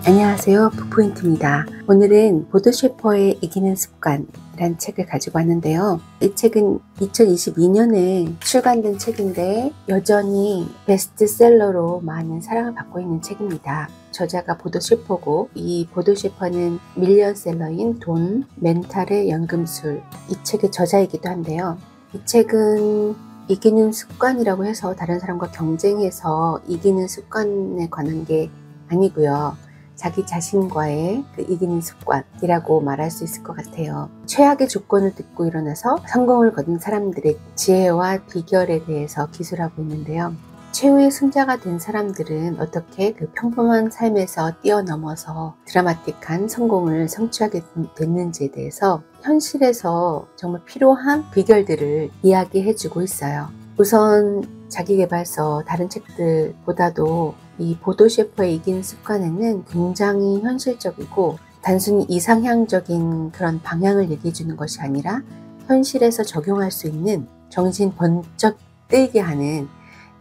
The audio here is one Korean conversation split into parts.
안녕하세요, 부포인트입니다. 오늘은 보도 셰퍼의 이기는 습관이란 책을 가지고 왔는데요. 이 책은 2022년에 출간된 책인데 여전히 베스트셀러로 많은 사랑을 받고 있는 책입니다. 저자가 보도 셰퍼고, 이 보도 셰퍼는 밀리언셀러인 돈 멘탈의 연금술, 이 책의 저자이기도 한데요. 이 책은 이기는 습관이라고 해서 다른 사람과 경쟁해서 이기는 습관에 관한 게 아니고요. 자기 자신과의 그 이기는 습관이라고 말할 수 있을 것 같아요. 최악의 조건을 딛고 일어나서 성공을 거둔 사람들의 지혜와 비결에 대해서 기술하고 있는데요. 최후의 승자가 된 사람들은 어떻게 그 평범한 삶에서 뛰어넘어서 드라마틱한 성공을 성취하게 됐는지에 대해서 현실에서 정말 필요한 비결들을 이야기해주고 있어요. 우선 자기계발서 다른 책들보다도 이 보도 셰퍼의 이기는 습관에는 굉장히 현실적이고 단순히 이상향적인 그런 방향을 얘기해 주는 것이 아니라 현실에서 적용할 수 있는 정신 번쩍 뜨게 하는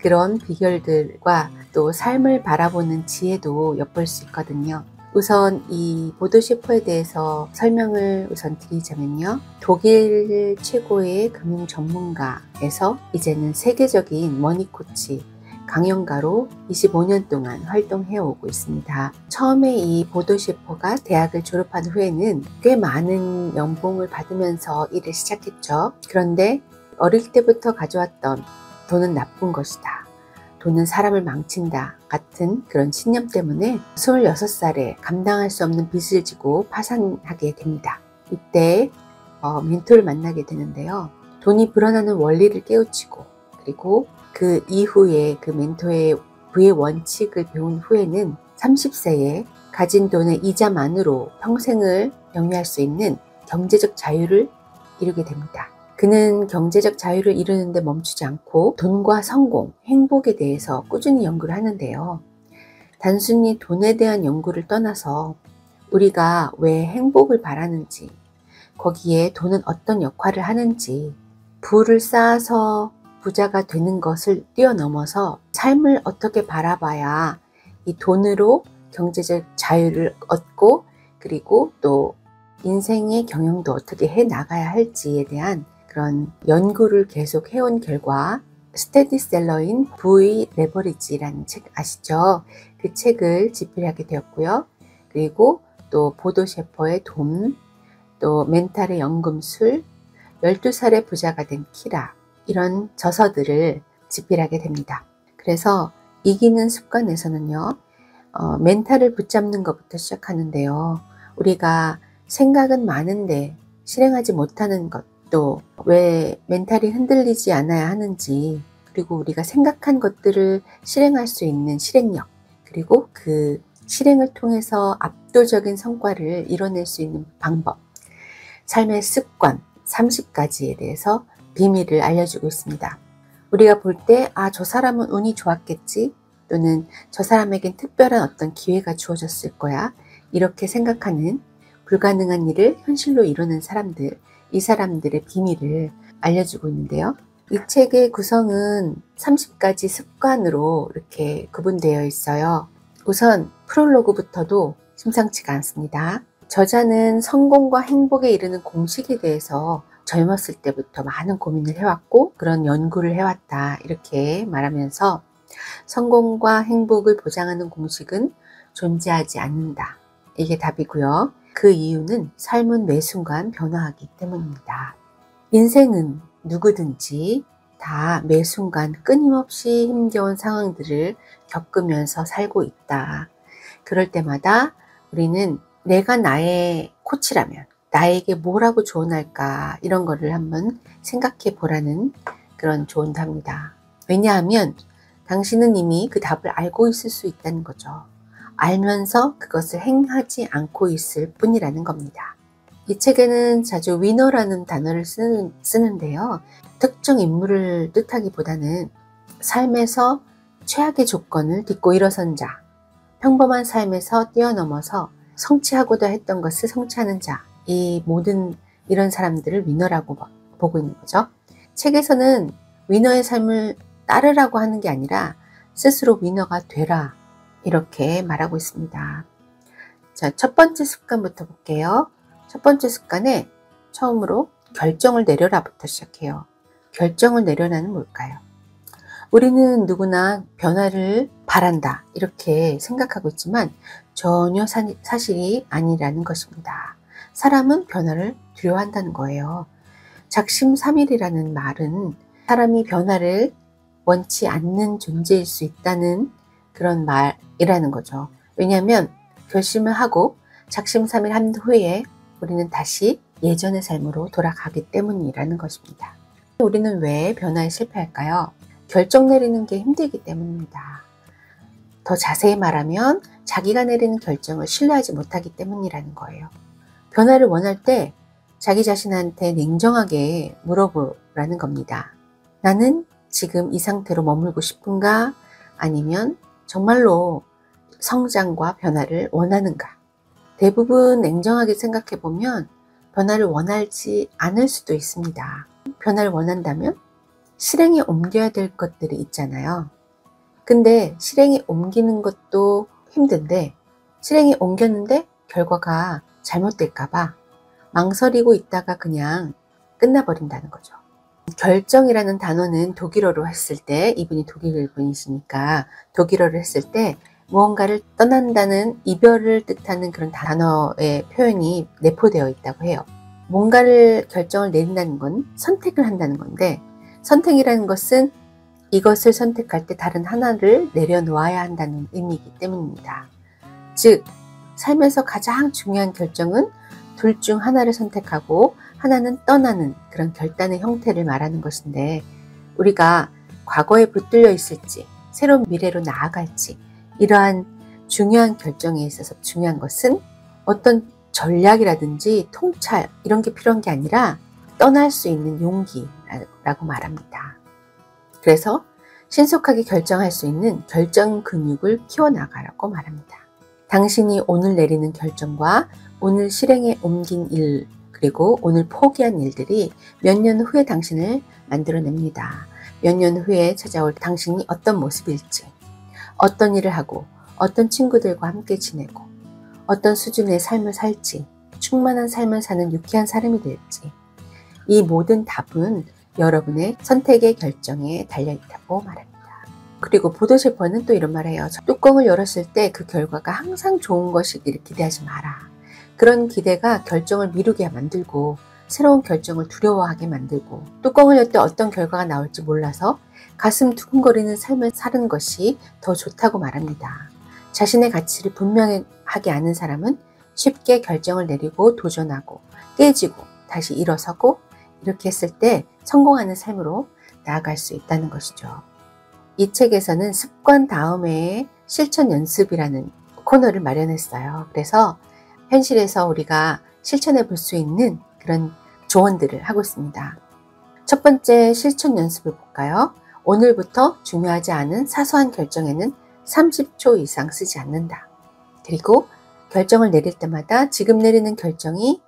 그런 비결들과 또 삶을 바라보는 지혜도 엿볼 수 있거든요. 우선 이 보도 셰퍼에 대해서 설명을 우선 드리자면요. 독일 최고의 금융 전문가에서 이제는 세계적인 머니코치 강연가로 25년 동안 활동해 오고 있습니다. 처음에 이 보도 셰퍼가 대학을 졸업한 후에는 꽤 많은 연봉을 받으면서 일을 시작했죠. 그런데 어릴 때부터 가져왔던 돈은 나쁜 것이다, 돈은 사람을 망친다 같은 그런 신념 때문에 26살에 감당할 수 없는 빚을 지고 파산하게 됩니다. 이때 멘토를 만나게 되는데요. 돈이 불어나는 원리를 깨우치고, 그리고 그 이후에 그 멘토의 부의 원칙을 배운 후에는 30세에 가진 돈의 이자만으로 평생을 영위할 수 있는 경제적 자유를 이루게 됩니다. 그는 경제적 자유를 이루는데 멈추지 않고 돈과 성공, 행복에 대해서 꾸준히 연구를 하는데요. 단순히 돈에 대한 연구를 떠나서 우리가 왜 행복을 바라는지, 거기에 돈은 어떤 역할을 하는지, 부를 쌓아서 부자가 되는 것을 뛰어넘어서 삶을 어떻게 바라봐야 이 돈으로 경제적 자유를 얻고, 그리고 또 인생의 경영도 어떻게 해 나가야 할지에 대한 그런 연구를 계속 해온 결과 스테디셀러인 부의 레버리지라는 책 아시죠? 그 책을 집필하게 되었고요. 그리고 또 보도 셰퍼의 돈, 또 멘탈의 연금술, 12살의 부자가 된 키라, 이런 저서들을 집필하게 됩니다. 그래서 이기는 습관에서는요, 멘탈을 붙잡는 것부터 시작하는데요. 우리가 생각은 많은데 실행하지 못하는 것, 또 왜 멘탈이 흔들리지 않아야 하는지, 그리고 우리가 생각한 것들을 실행할 수 있는 실행력, 그리고 그 실행을 통해서 압도적인 성과를 이뤄낼 수 있는 방법, 삶의 습관 30가지에 대해서 비밀을 알려주고 있습니다. 우리가 볼 때 저 사람은 운이 좋았겠지, 또는 저 사람에겐 특별한 어떤 기회가 주어졌을 거야, 이렇게 생각하는 불가능한 일을 현실로 이루는 사람들, 이 사람들의 비밀을 알려주고 있는데요. 이 책의 구성은 30가지 습관으로 이렇게 구분되어 있어요. 우선 프롤로그부터도 심상치가 않습니다. 저자는 성공과 행복에 이르는 공식에 대해서 젊었을 때부터 많은 고민을 해왔고 그런 연구를 해왔다, 이렇게 말하면서 성공과 행복을 보장하는 공식은 존재하지 않는다, 이게 답이고요. 그 이유는 삶은 매 순간 변화하기 때문입니다. 인생은 누구든지 다 매 순간 끊임없이 힘겨운 상황들을 겪으면서 살고 있다. 그럴 때마다 우리는 내가 나의 코치라면 나에게 뭐라고 조언할까, 이런 거를 한번 생각해 보라는 그런 조언도 합니다. 왜냐하면 당신은 이미 그 답을 알고 있을 수 있다는 거죠. 알면서 그것을 행하지 않고 있을 뿐이라는 겁니다. 이 책에는 자주 위너라는 단어를 쓰는데요. 특정 인물을 뜻하기보다는 삶에서 최악의 조건을 딛고 일어선 자, 평범한 삶에서 뛰어넘어서 성취하고자 했던 것을 성취하는 자, 이 모든 이런 사람들을 위너라고 보고 있는 거죠. 책에서는 위너의 삶을 따르라고 하는 게 아니라 스스로 위너가 되라, 이렇게 말하고 있습니다. 자, 첫 번째 습관부터 볼게요. 첫 번째 습관에 처음으로 결정을 내려라부터 시작해요. 결정을 내려라는 뭘까요? 우리는 누구나 변화를 바란다 이렇게 생각하고 있지만 전혀 사실이 아니라는 것입니다. 사람은 변화를 두려워한다는 거예요. 작심삼일이라는 말은 사람이 변화를 원치 않는 존재일 수 있다는 그런 말이라는 거죠. 왜냐하면 결심을 하고 작심삼일 한 후에 우리는 다시 예전의 삶으로 돌아가기 때문이라는 것입니다. 우리는 왜 변화에 실패할까요? 결정 내리는 게 힘들기 때문입니다. 더 자세히 말하면 자기가 내리는 결정을 신뢰하지 못하기 때문이라는 거예요. 변화를 원할 때 자기 자신한테 냉정하게 물어보라는 겁니다. 나는 지금 이 상태로 머물고 싶은가? 아니면 정말로 성장과 변화를 원하는가? 대부분 냉정하게 생각해 보면 변화를 원하지 않을 수도 있습니다. 변화를 원한다면 실행에 옮겨야 될 것들이 있잖아요. 근데 실행에 옮기는 것도 힘든데 실행에 옮겼는데 결과가 잘못될까봐 망설이고 있다가 그냥 끝나버린다는 거죠. 결정이라는 단어는 독일어로 했을 때, 이분이 독일 분이시니까 독일어를 했을 때 무언가를 떠난다는 이별을 뜻하는 그런 단어의 표현이 내포되어 있다고 해요. 뭔가를 결정을 내린다는 건 선택을 한다는 건데, 선택이라는 것은 이것을 선택할 때 다른 하나를 내려놓아야 한다는 의미이기 때문입니다. 즉, 삶에서 가장 중요한 결정은 둘 중 하나를 선택하고 하나는 떠나는 그런 결단의 형태를 말하는 것인데, 우리가 과거에 붙들려 있을지 새로운 미래로 나아갈지 이러한 중요한 결정에 있어서 중요한 것은 어떤 전략이라든지 통찰 이런 게 필요한 게 아니라 떠날 수 있는 용기라고 말합니다. 그래서 신속하게 결정할 수 있는 결정 근육을 키워나가라고 말합니다. 당신이 오늘 내리는 결정과 오늘 실행에 옮긴 일, 그리고 오늘 포기한 일들이 몇 년 후에 당신을 만들어냅니다. 몇 년 후에 찾아올 당신이 어떤 모습일지, 어떤 일을 하고, 어떤 친구들과 함께 지내고, 어떤 수준의 삶을 살지, 충만한 삶을 사는 유쾌한 사람이 될지, 이 모든 답은 여러분의 선택의 결정에 달려있다고 말합니다. 그리고 보도셰퍼는 또 이런 말을 해요. 뚜껑을 열었을 때 그 결과가 항상 좋은 것이기를 기대하지 마라. 그런 기대가 결정을 미루게 만들고 새로운 결정을 두려워하게 만들고 뚜껑을 열 때 어떤 결과가 나올지 몰라서 가슴 두근거리는 삶을 사는 것이 더 좋다고 말합니다. 자신의 가치를 분명하게 아는 사람은 쉽게 결정을 내리고 도전하고 깨지고 다시 일어서고 이렇게 했을 때 성공하는 삶으로 나아갈 수 있다는 것이죠. 이 책에서는 습관 다음에 실천 연습이라는 코너를 마련했어요. 그래서 현실에서 우리가 실천해 볼 수 있는 그런 조언들을 하고 있습니다. 첫 번째 실천 연습을 볼까요? 오늘부터 중요하지 않은 사소한 결정에는 30초 이상 쓰지 않는다. 그리고 결정을 내릴 때마다 지금 내리는 결정이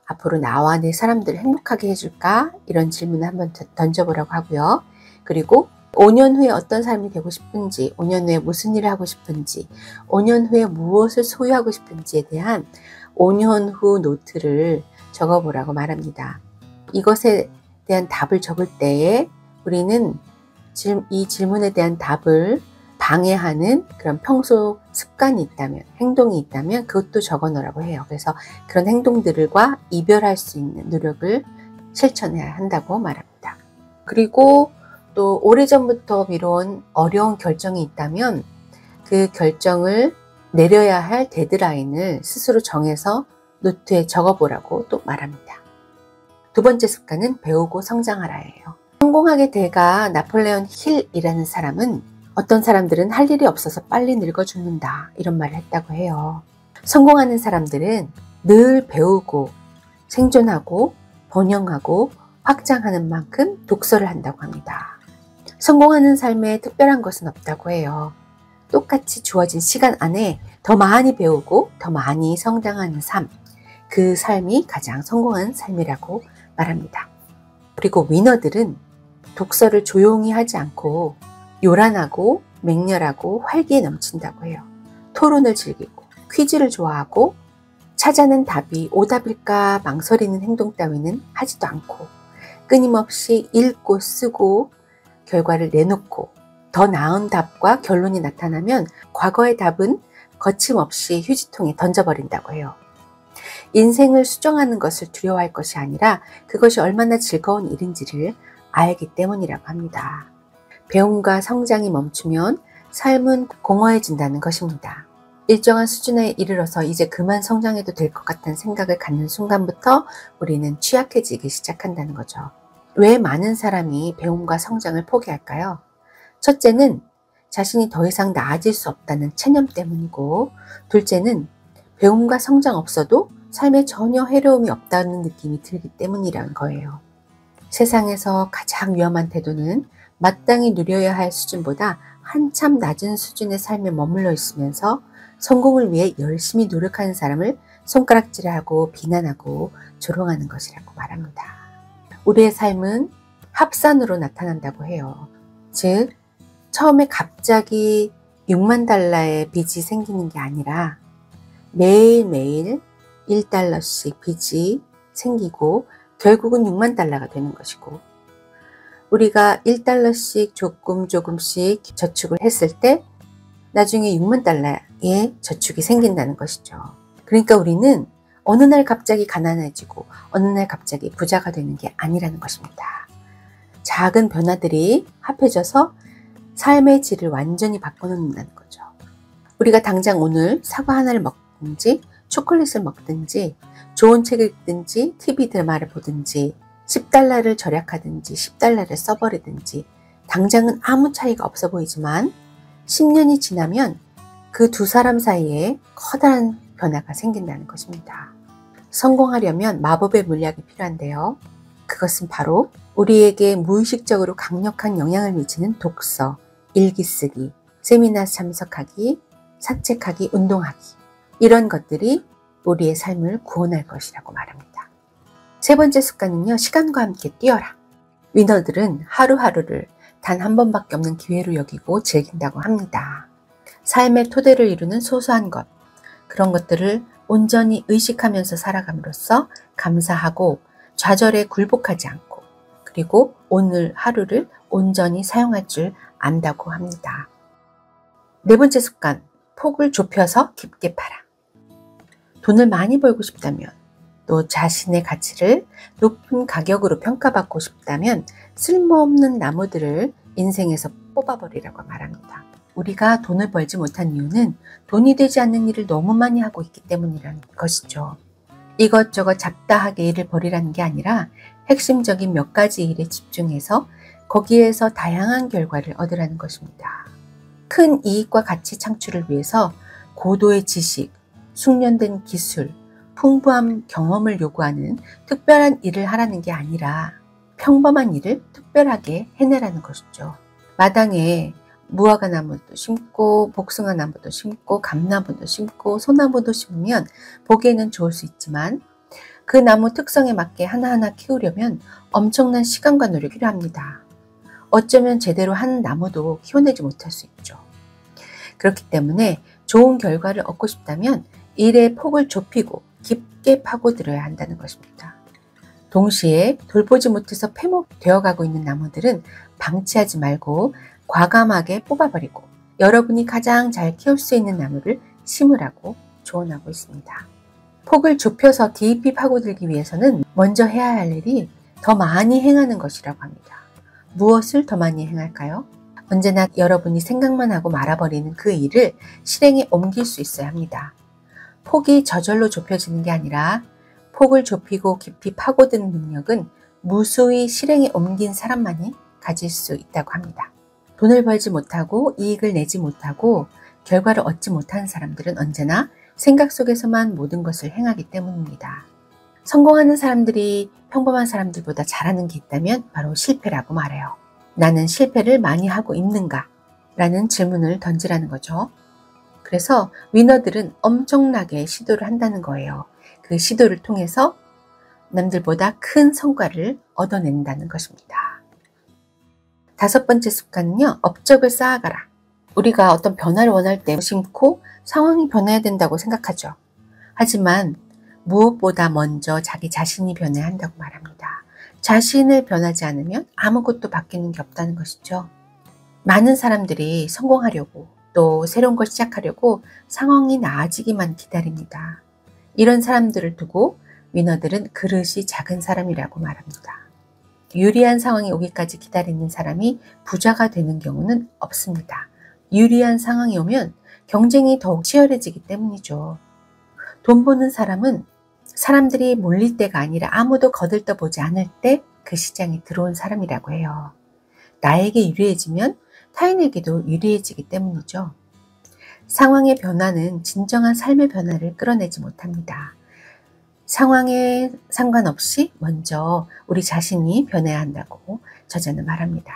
앞으로 나와 내 사람들을 행복하게 해줄까? 이런 질문을 한번 던져보라고 하고요. 그리고 5년 후에 어떤 삶이 되고 싶은지, 5년 후에 무슨 일을 하고 싶은지, 5년 후에 무엇을 소유하고 싶은지에 대한 5년 후 노트를 적어보라고 말합니다. 이것에 대한 답을 적을 때에 우리는 이 질문에 대한 답을 방해하는 그런 평소 습관이 있다면, 행동이 있다면 그것도 적어 놓으라고 해요. 그래서 그런 행동들과 이별할 수 있는 노력을 실천해야 한다고 말합니다. 그리고 또 오래전부터 미뤄온 어려운 결정이 있다면 그 결정을 내려야 할 데드라인을 스스로 정해서 노트에 적어보라고 또 말합니다. 두 번째 습관은 배우고 성장하라예요. 성공하게 돼가 나폴레온 힐이라는 사람은 어떤 사람들은 할 일이 없어서 빨리 늙어 죽는다 이런 말을 했다고 해요. 성공하는 사람들은 늘 배우고 생존하고 번영하고 확장하는 만큼 독서를 한다고 합니다. 성공하는 삶에 특별한 것은 없다고 해요. 똑같이 주어진 시간 안에 더 많이 배우고 더 많이 성장하는 삶, 그 삶이 가장 성공한 삶이라고 말합니다. 그리고 위너들은 독서를 조용히 하지 않고 요란하고 맹렬하고 활기에 넘친다고 해요. 토론을 즐기고 퀴즈를 좋아하고 찾아낸 답이 오답일까 망설이는 행동 따위는 하지도 않고 끊임없이 읽고 쓰고 결과를 내놓고 더 나은 답과 결론이 나타나면 과거의 답은 거침없이 휴지통에 던져버린다고 해요. 인생을 수정하는 것을 두려워할 것이 아니라 그것이 얼마나 즐거운 일인지를 알기 때문이라고 합니다. 배움과 성장이 멈추면 삶은 공허해진다는 것입니다. 일정한 수준에 이르러서 이제 그만 성장해도 될 것 같다는 생각을 갖는 순간부터 우리는 취약해지기 시작한다는 거죠. 왜 많은 사람이 배움과 성장을 포기할까요? 첫째는 자신이 더 이상 나아질 수 없다는 체념 때문이고, 둘째는 배움과 성장 없어도 삶에 전혀 해로움이 없다는 느낌이 들기 때문이라는 거예요. 세상에서 가장 위험한 태도는 마땅히 누려야 할 수준보다 한참 낮은 수준의 삶에 머물러 있으면서 성공을 위해 열심히 노력하는 사람을 손가락질하고 비난하고 조롱하는 것이라고 말합니다. 우리의 삶은 합산으로 나타난다고 해요. 즉, 처음에 갑자기 6만 달러의 빚이 생기는 게 아니라 매일매일 1달러씩 빚이 생기고 결국은 6만 달러가 되는 것이고, 우리가 1달러씩 조금씩 저축을 했을 때 나중에 6만 달러의 저축이 생긴다는 것이죠. 그러니까 우리는 어느 날 갑자기 가난해지고 어느 날 갑자기 부자가 되는 게 아니라는 것입니다. 작은 변화들이 합해져서 삶의 질을 완전히 바꿔놓는다는 거죠. 우리가 당장 오늘 사과 하나를 먹든지 초콜릿을 먹든지 좋은 책을 읽든지 TV 드라마를 보든지 10달러를 절약하든지 10달러를 써버리든지 당장은 아무 차이가 없어 보이지만 10년이 지나면 그 두 사람 사이에 커다란 변화가 생긴다는 것입니다. 성공하려면 마법의 물약이 필요한데요. 그것은 바로 우리에게 무의식적으로 강력한 영향을 미치는 독서, 일기 쓰기, 세미나 참석하기, 산책하기, 운동하기, 이런 것들이 우리의 삶을 구원할 것이라고 말합니다. 세 번째 습관은요, 시간과 함께 뛰어라. 위너들은 하루하루를 단 한 번밖에 없는 기회로 여기고 즐긴다고 합니다. 삶의 토대를 이루는 소소한 것, 그런 것들을 온전히 의식하면서 살아감으로써 감사하고 좌절에 굴복하지 않고, 그리고 오늘 하루를 온전히 사용할 줄 안다고 합니다. 네 번째 습관, 폭을 좁혀서 깊게 팔아. 돈을 많이 벌고 싶다면, 또 자신의 가치를 높은 가격으로 평가받고 싶다면 쓸모없는 나무들을 인생에서 뽑아버리라고 말합니다. 우리가 돈을 벌지 못한 이유는 돈이 되지 않는 일을 너무 많이 하고 있기 때문이라는 것이죠. 이것저것 잡다하게 일을 벌이라는 게 아니라 핵심적인 몇 가지 일에 집중해서 거기에서 다양한 결과를 얻으라는 것입니다. 큰 이익과 가치 창출을 위해서 고도의 지식, 숙련된 기술, 풍부한 경험을 요구하는 특별한 일을 하라는 게 아니라 평범한 일을 특별하게 해내라는 것이죠. 마당에 무화과 나무도 심고 복숭아 나무도 심고 감나무도 심고 소나무도 심으면 보기에는 좋을 수 있지만 그 나무 특성에 맞게 하나하나 키우려면 엄청난 시간과 노력이 필요합니다. 어쩌면 제대로 한 나무도 키워내지 못할 수 있죠. 그렇기 때문에 좋은 결과를 얻고 싶다면 일의 폭을 좁히고 깊게 파고들어야 한다는 것입니다. 동시에 돌보지 못해서 폐목되어 가고 있는 나무들은 방치하지 말고 과감하게 뽑아버리고 여러분이 가장 잘 키울 수 있는 나무를 심으라고 조언하고 있습니다. 폭을 좁혀서 깊이 파고들기 위해서는 먼저 해야 할 일이 더 많이 행하는 것이라고 합니다. 무엇을 더 많이 행할까요? 언제나 여러분이 생각만 하고 말아버리는 그 일을 실행에 옮길 수 있어야 합니다. 폭이 저절로 좁혀지는 게 아니라 폭을 좁히고 깊이 파고드는 능력은 무수히 실행에 옮긴 사람만이 가질 수 있다고 합니다. 돈을 벌지 못하고 이익을 내지 못하고 결과를 얻지 못하는 사람들은 언제나 생각 속에서만 모든 것을 행하기 때문입니다. 성공하는 사람들이 평범한 사람들보다 잘하는 게 있다면 바로 실패라고 말해요. 나는 실패를 많이 하고 있는가? 라는 질문을 던지라는 거죠. 그래서 위너들은 엄청나게 시도를 한다는 거예요. 그 시도를 통해서 남들보다 큰 성과를 얻어낸다는 것입니다. 다섯 번째 습관은요, 업적을 쌓아가라. 우리가 어떤 변화를 원할 때 심고 상황이 변해야 된다고 생각하죠. 하지만 무엇보다 먼저 자기 자신이 변해야 한다고 말합니다. 자신을 변하지 않으면 아무것도 바뀌는 게 없다는 것이죠. 많은 사람들이 성공하려고 또 새로운 걸 시작하려고 상황이 나아지기만 기다립니다. 이런 사람들을 두고 위너들은 그릇이 작은 사람이라고 말합니다. 유리한 상황이 오기까지 기다리는 사람이 부자가 되는 경우는 없습니다. 유리한 상황이 오면 경쟁이 더욱 치열해지기 때문이죠. 돈 버는 사람은 사람들이 몰릴 때가 아니라 아무도 거들떠보지 않을 때 그 시장에 들어온 사람이라고 해요. 나에게 유리해지면 타인에게도 유리해지기 때문이죠. 상황의 변화는 진정한 삶의 변화를 끌어내지 못합니다. 상황에 상관없이 먼저 우리 자신이 변해야 한다고 저자는 말합니다.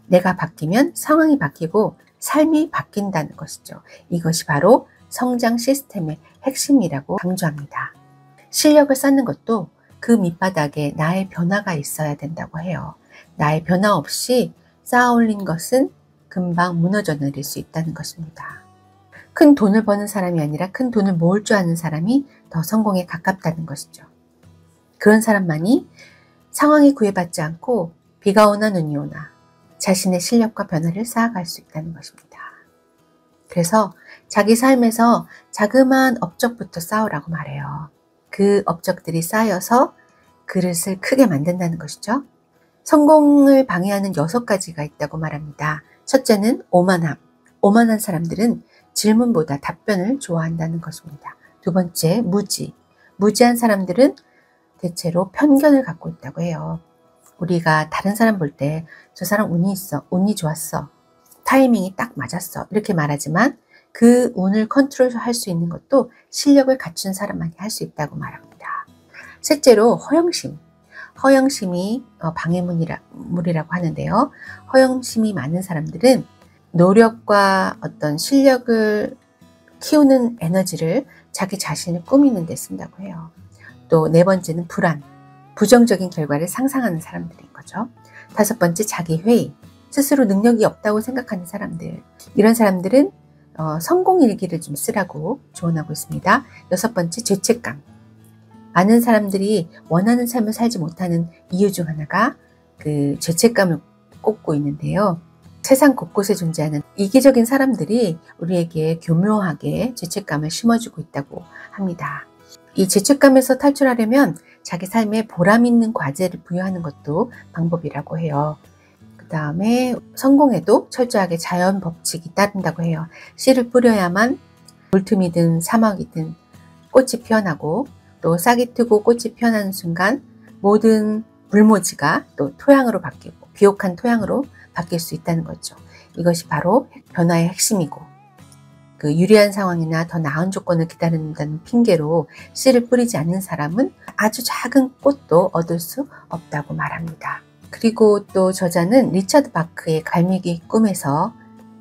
내가 바뀌면 상황이 바뀌고 삶이 바뀐다는 것이죠. 이것이 바로 성장 시스템의 핵심이라고 강조합니다. 실력을 쌓는 것도 그 밑바닥에 나의 변화가 있어야 된다고 해요. 나의 변화 없이 쌓아 올린 것은 금방 무너져 내릴 수 있다는 것입니다. 큰 돈을 버는 사람이 아니라 큰 돈을 모을 줄 아는 사람이 더 성공에 가깝다는 것이죠. 그런 사람만이 상황에 구애받지 않고 비가 오나 눈이 오나 자신의 실력과 변화를 쌓아갈 수 있다는 것입니다. 그래서 자기 삶에서 자그마한 업적부터 쌓으라고 말해요. 그 업적들이 쌓여서 그릇을 크게 만든다는 것이죠. 성공을 방해하는 6가지가 있다고 말합니다. 첫째는 오만함. 오만한 사람들은 질문보다 답변을 좋아한다는 것입니다. 두 번째, 무지. 무지한 사람들은 대체로 편견을 갖고 있다고 해요. 우리가 다른 사람 볼 때 저 사람 운이 있어, 운이 좋았어, 타이밍이 딱 맞았어 이렇게 말하지만 그 운을 컨트롤할 수 있는 것도 실력을 갖춘 사람만이 할 수 있다고 말합니다. 셋째로 허영심. 허영심이 방해물이라고 하는데요. 허영심이 많은 사람들은 노력과 어떤 실력을 키우는 에너지를 자기 자신을 꾸미는 데 쓴다고 해요. 또 네 번째는 불안. 부정적인 결과를 상상하는 사람들인 거죠. 다섯 번째, 자기 회의. 스스로 능력이 없다고 생각하는 사람들. 이런 사람들은 성공 일기를 좀 쓰라고 조언하고 있습니다. 여섯 번째, 죄책감. 많은 사람들이 원하는 삶을 살지 못하는 이유 중 하나가 그 죄책감을 꼽고 있는데요. 세상 곳곳에 존재하는 이기적인 사람들이 우리에게 교묘하게 죄책감을 심어주고 있다고 합니다. 이 죄책감에서 탈출하려면 자기 삶에 보람 있는 과제를 부여하는 것도 방법이라고 해요. 그 다음에 성공에도 철저하게 자연 법칙이 따른다고 해요. 씨를 뿌려야만 물틈이든 사막이든 꽃이 피어나고 또 싹이 트고 꽃이 피어나는 순간 모든 물모지가 또 토양으로 바뀌고 비옥한 토양으로 바뀔 수 있다는 거죠. 이것이 바로 변화의 핵심이고 그 유리한 상황이나 더 나은 조건을 기다린다는 핑계로 씨를 뿌리지 않는 사람은 아주 작은 꽃도 얻을 수 없다고 말합니다. 그리고 또 저자는 리차드 바크의 갈매기 꿈에서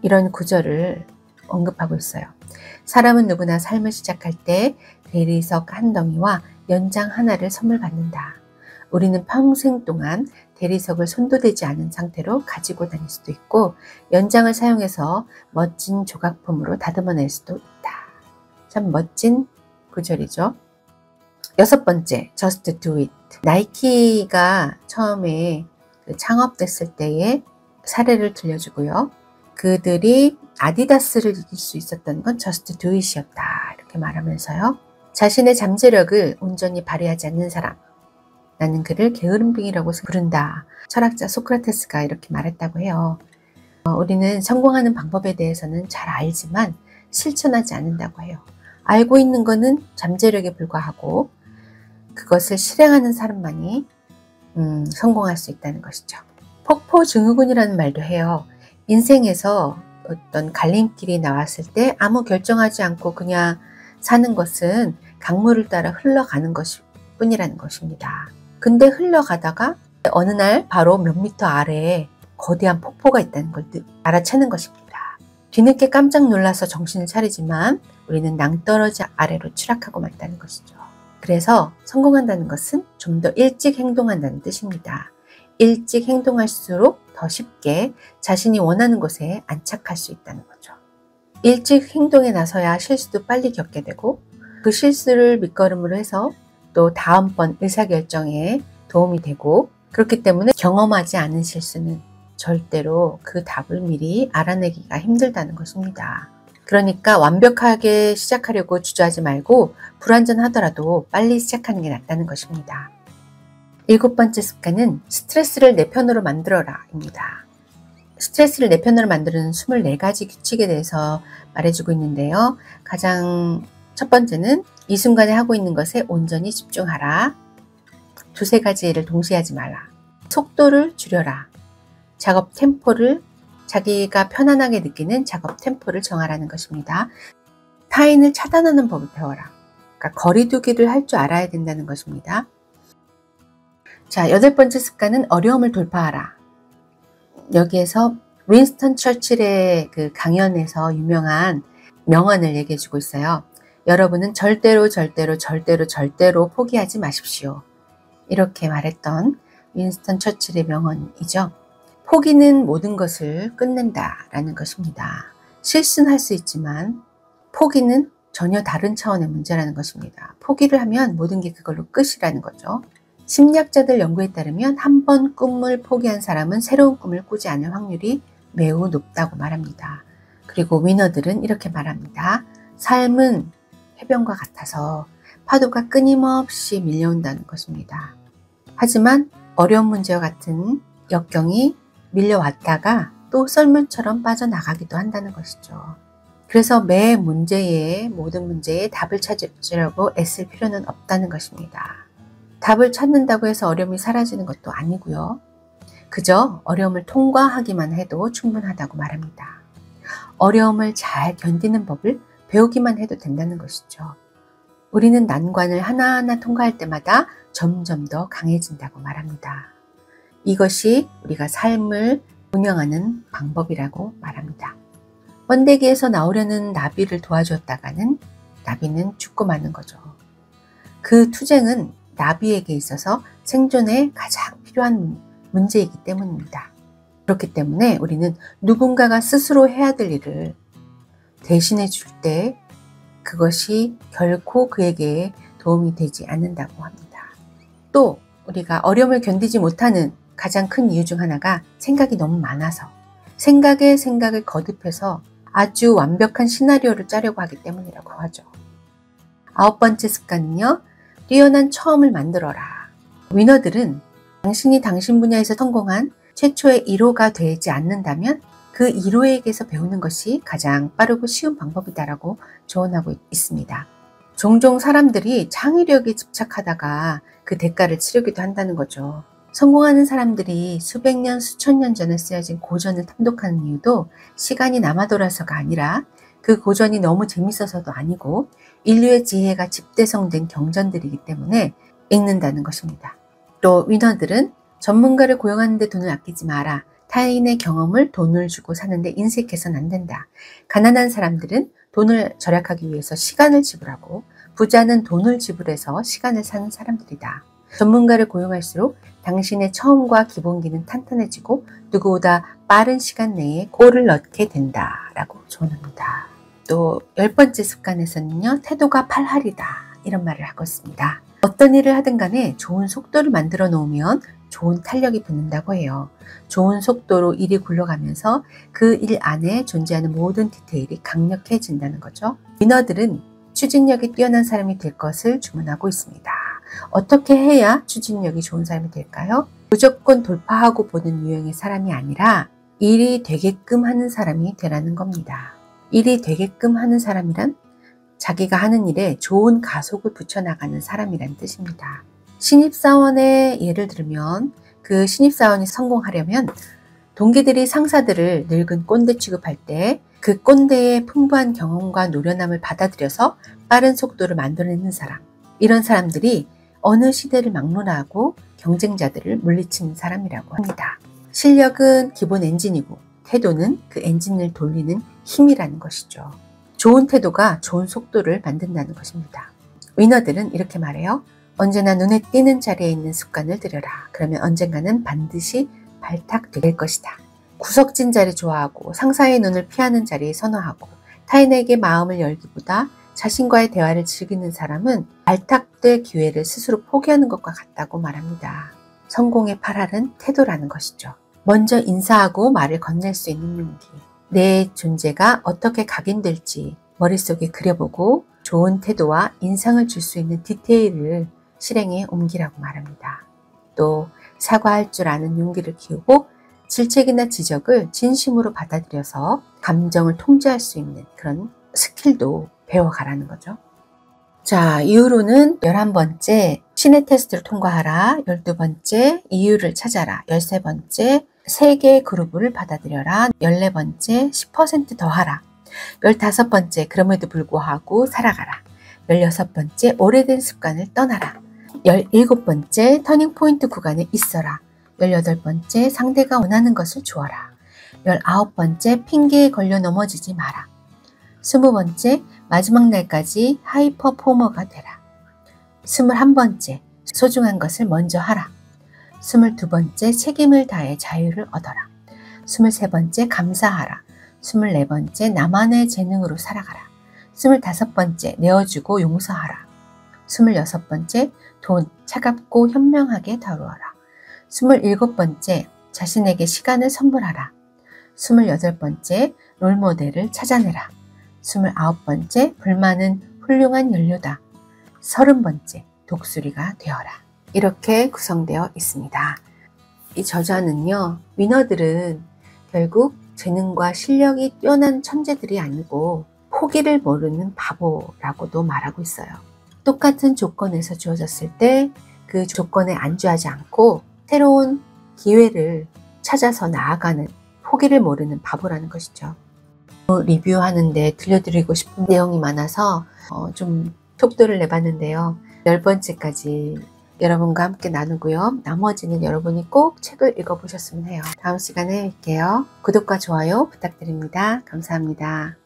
이런 구절을 언급하고 있어요. 사람은 누구나 삶을 시작할 때 대리석 한 덩이와 연장 하나를 선물 받는다. 우리는 평생 동안 대리석을 손도 대지 않은 상태로 가지고 다닐 수도 있고 연장을 사용해서 멋진 조각품으로 다듬어낼 수도 있다. 참 멋진 구절이죠. 여섯 번째, Just Do It. 나이키가 처음에 창업됐을 때의 사례를 들려주고요. 그들이 아디다스를 이길 수 있었던 건 Just Do It이었다. 이렇게 말하면서요. 자신의 잠재력을 온전히 발휘하지 않는 사람, 나는 그를 게으름뱅이라고 부른다. 철학자 소크라테스가 이렇게 말했다고 해요. 우리는 성공하는 방법에 대해서는 잘 알지만 실천하지 않는다고 해요. 알고 있는 것은 잠재력에 불과하고 그것을 실행하는 사람만이 성공할 수 있다는 것이죠. 폭포증후군이라는 말도 해요. 인생에서 어떤 갈림길이 나왔을 때 아무 결정하지 않고 그냥 사는 것은 강물을 따라 흘러가는 것일 뿐이라는 것입니다. 근데 흘러가다가 어느 날 바로 몇 미터 아래에 거대한 폭포가 있다는 걸 알아채는 것입니다. 뒤늦게 깜짝 놀라서 정신을 차리지만 우리는 낭떠러지 아래로 추락하고 말다는 것이죠. 그래서 성공한다는 것은 좀 더 일찍 행동한다는 뜻입니다. 일찍 행동할수록 더 쉽게 자신이 원하는 곳에 안착할 수 있다는 거죠. 일찍 행동에 나서야 실수도 빨리 겪게 되고 그 실수를 밑거름으로 해서 또 다음번 의사결정에 도움이 되고 그렇기 때문에 경험하지 않은 실수는 절대로 그 답을 미리 알아내기가 힘들다는 것입니다. 그러니까 완벽하게 시작하려고 주저하지 말고 불완전하더라도 빨리 시작하는 게 낫다는 것입니다. 7번째 습관은 스트레스를 내 편으로 만들어라 입니다. 스트레스를 내 편으로 만드는 24가지 규칙에 대해서 말해주고 있는데요. 가장 첫 번째는 이 순간에 하고 있는 것에 온전히 집중하라. 두세 가지를 동시에 하지 말라. 속도를 줄여라. 작업 템포를 자기가 편안하게 느끼는 작업 템포를 정하라는 것입니다. 타인을 차단하는 법을 배워라. 그러니까 거리두기를 할 줄 알아야 된다는 것입니다. 자, 8번째 습관은 어려움을 돌파하라. 여기에서 윈스턴 처칠의 그 강연에서 유명한 명언을 얘기해 주고 있어요. 여러분은 절대로 포기하지 마십시오. 이렇게 말했던 윈스턴 처칠의 명언이죠. 포기는 모든 것을 끝낸다라는 것입니다. 실수는 할 수 있지만 포기는 전혀 다른 차원의 문제라는 것입니다. 포기를 하면 모든 게 그걸로 끝이라는 거죠. 심리학자들 연구에 따르면 한 번 꿈을 포기한 사람은 새로운 꿈을 꾸지 않을 확률이 매우 높다고 말합니다. 그리고 위너들은 이렇게 말합니다. 삶은 해변과 같아서 파도가 끊임없이 밀려온다는 것입니다. 하지만 어려운 문제와 같은 역경이 밀려왔다가 또 썰물처럼 빠져나가기도 한다는 것이죠. 그래서 매 문제에, 모든 문제에 답을 찾으려고 애쓸 필요는 없다는 것입니다. 답을 찾는다고 해서 어려움이 사라지는 것도 아니고요. 그저 어려움을 통과하기만 해도 충분하다고 말합니다. 어려움을 잘 견디는 법을 배우기만 해도 된다는 것이죠. 우리는 난관을 하나하나 통과할 때마다 점점 더 강해진다고 말합니다. 이것이 우리가 삶을 운영하는 방법이라고 말합니다. 번데기에서 나오려는 나비를 도와주었다가는 나비는 죽고 마는 거죠. 그 투쟁은 나비에게 있어서 생존에 가장 필요한 문제이기 때문입니다. 그렇기 때문에 우리는 누군가가 스스로 해야 될 일을 대신해 줄 때 그것이 결코 그에게 도움이 되지 않는다고 합니다. 또 우리가 어려움을 견디지 못하는 가장 큰 이유 중 하나가 생각이 너무 많아서 생각에 생각을 거듭해서 아주 완벽한 시나리오를 짜려고 하기 때문이라고 하죠. 9번째 습관은요. 뛰어난 처음을 만들어라. 위너들은 당신이 당신 분야에서 성공한 최초의 1호가 되지 않는다면 그 1호에게서 배우는 것이 가장 빠르고 쉬운 방법이다라고 조언하고 있습니다. 종종 사람들이 창의력에 집착하다가 그 대가를 치르기도 한다는 거죠. 성공하는 사람들이 수백 년, 수천 년 전에 쓰여진 고전을 탐독하는 이유도 시간이 남아 돌아서가 아니라 그 고전이 너무 재밌어서도 아니고 인류의 지혜가 집대성된 경전들이기 때문에 읽는다는 것입니다. 또 위너들은 전문가를 고용하는 데 돈을 아끼지 마라. 타인의 경험을 돈을 주고 사는데 인색해서는 안 된다. 가난한 사람들은 돈을 절약하기 위해서 시간을 지불하고 부자는 돈을 지불해서 시간을 사는 사람들이다. 전문가를 고용할수록 당신의 처음과 기본기는 탄탄해지고 누구보다 빠른 시간 내에 골을 넣게 된다라고 조언합니다. 또 10번째 습관에서는요. 태도가 팔할이다 이런 말을 하고 있습니다. 어떤 일을 하든 간에 좋은 속도를 만들어 놓으면 좋은 탄력이 붙는다고 해요. 좋은 속도로 일이 굴러가면서 그 일 안에 존재하는 모든 디테일이 강력해진다는 거죠. 위너들은 추진력이 뛰어난 사람이 될 것을 주문하고 있습니다. 어떻게 해야 추진력이 좋은 사람이 될까요? 무조건 돌파하고 보는 유형의 사람이 아니라 일이 되게끔 하는 사람이 되라는 겁니다. 일이 되게끔 하는 사람이란 자기가 하는 일에 좋은 가속을 붙여나가는 사람이란 뜻입니다. 신입사원의 예를 들면 그 신입사원이 성공하려면 동기들이 상사들을 늙은 꼰대 취급할 때 그 꼰대의 풍부한 경험과 노련함을 받아들여서 빠른 속도를 만들어내는 사람, 이런 사람들이 어느 시대를 막론하고 경쟁자들을 물리치는 사람이라고 합니다. 실력은 기본 엔진이고 태도는 그 엔진을 돌리는 힘이라는 것이죠. 좋은 태도가 좋은 속도를 만든다는 것입니다. 위너들은 이렇게 말해요. 언제나 눈에 띄는 자리에 있는 습관을 들여라. 그러면 언젠가는 반드시 발탁될 것이다. 구석진 자리 좋아하고 상사의 눈을 피하는 자리 선호하고 타인에게 마음을 열기보다 자신과의 대화를 즐기는 사람은 발탁될 기회를 스스로 포기하는 것과 같다고 말합니다. 성공의 8할은 태도라는 것이죠. 먼저 인사하고 말을 건넬 수 있는 용기. 내 존재가 어떻게 각인될지 머릿속에 그려보고 좋은 태도와 인상을 줄 수 있는 디테일을 실행에 옮기라고 말합니다. 또 사과할 줄 아는 용기를 키우고 질책이나 지적을 진심으로 받아들여서 감정을 통제할 수 있는 그런 스킬도 배워가라는 거죠. 자, 이후로는 11번째 신의 테스트를 통과하라, 12번째 이유를 찾아라, 13번째 세계의 그룹을 받아들여라, 14번째 10% 더 하라, 15번째 그럼에도 불구하고 살아가라, 16번째 오래된 습관을 떠나라, 17번째 터닝포인트 구간에 있어라, 18번째 상대가 원하는 것을 주어라, 19번째 핑계에 걸려 넘어지지 마라, 20번째 마지막 날까지 하이퍼포머가 되라, 21번째 소중한 것을 먼저 하라, 22번째 책임을 다해 자유를 얻어라, 23번째 감사하라, 24번째 나만의 재능으로 살아가라, 25번째 내어주고 용서하라, 26번째 돈 차갑고 현명하게 다루어라, 27번째 자신에게 시간을 선물하라, 28번째 롤모델을 찾아내라, 29번째 불만은 훌륭한 연료다, 30번째 독수리가 되어라. 이렇게 구성되어 있습니다. 이 저자는요, 위너들은 결국 재능과 실력이 뛰어난 천재들이 아니고 포기를 모르는 바보라고도 말하고 있어요. 똑같은 조건에서 주어졌을 때 그 조건에 안주하지 않고 새로운 기회를 찾아서 나아가는 포기를 모르는 바보라는 것이죠. 리뷰하는데 들려드리고 싶은 내용이 많아서 좀 속도를 내봤는데요. 10번째까지 여러분과 함께 나누고요. 나머지는 여러분이 꼭 책을 읽어보셨으면 해요. 다음 시간에 뵐게요. 구독과 좋아요 부탁드립니다. 감사합니다.